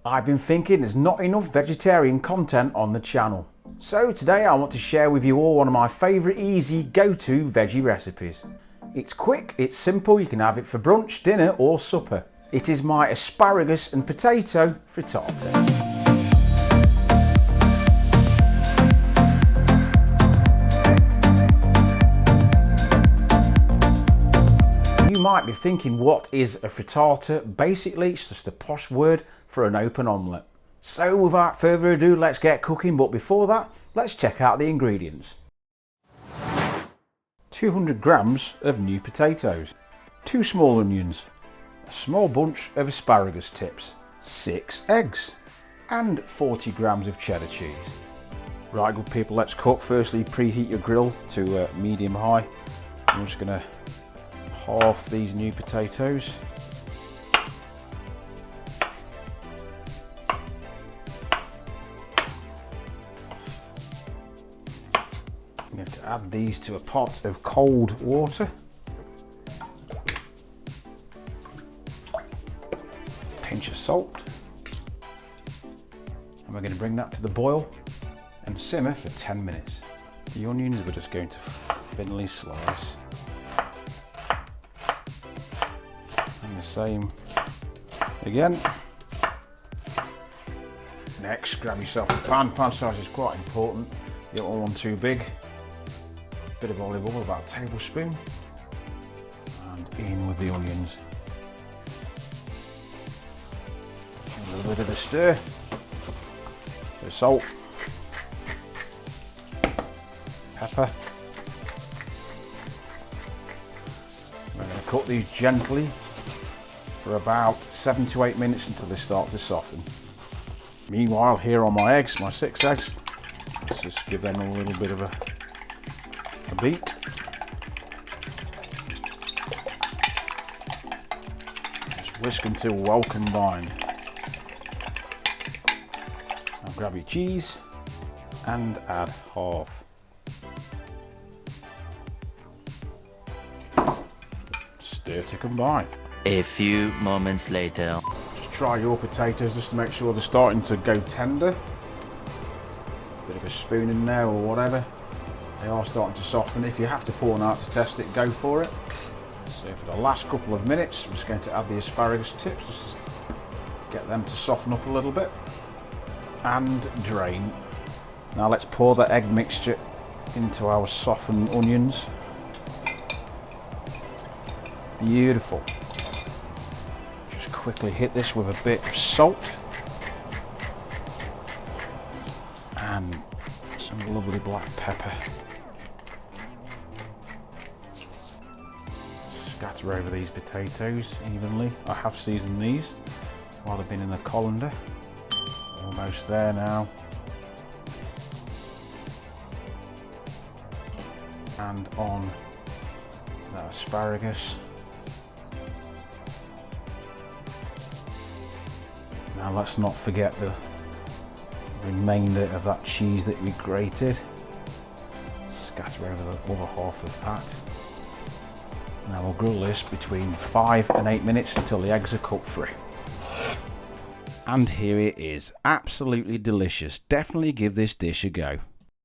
I've been thinking there's not enough vegetarian content on the channel. So today I want to share with you all one of my favourite easy go-to veggie recipes. It's quick, it's simple, you can have it for brunch, dinner or supper. It is my asparagus and potato frittata. You might be thinking, what is a frittata? Basically, it's just a posh word for an open omelette. So without further ado, let's get cooking, but before that, let's check out the ingredients. 200 grams of new potatoes, 2 small onions, a small bunch of asparagus tips, 6 eggs, and 40 grams of cheddar cheese. Right, good people, let's cook. Firstly, preheat your grill to medium high. I'm just going to half these new potatoes. I'm going to add these to a pot of cold water. Pinch of salt. And we're going to bring that to the boil and simmer for 10 minutes. The onions we're just going to thinly slice. And the same again. Next, grab yourself a pan. Pan size is quite important. You don't want one too big. Bit of olive oil, about a tablespoon. And in with the onions. A little bit of a stir. Bit of salt. Pepper. We're going to cook these gently for about 7 to 8 minutes until they start to soften. Meanwhile, here are my eggs, my 6 eggs. Let's just give them a little bit of a beat. Just whisk until well combined. Now grab your cheese and add half. Stir to combine. A few moments later. Just try your potatoes just to make sure they're starting to go tender. Bit of a spoon in there or whatever. They are starting to soften. If you have to pour one out to test it, go for it. So for the last couple of minutes, I'm just going to add the asparagus tips just to get them to soften up a little bit. And drain. Now let's pour the egg mixture into our softened onions. Beautiful. Just quickly hit this with a bit of salt and some lovely black pepper. Scatter over these potatoes evenly. I have seasoned these while they've been in the colander. Almost there now. And on that asparagus. Now let's not forget the remainder of that cheese that we grated. Scatter over the other half of that. Now we'll grill this between 5 and 8 minutes until the eggs are cooked through. And here it is, absolutely delicious. Definitely give this dish a go.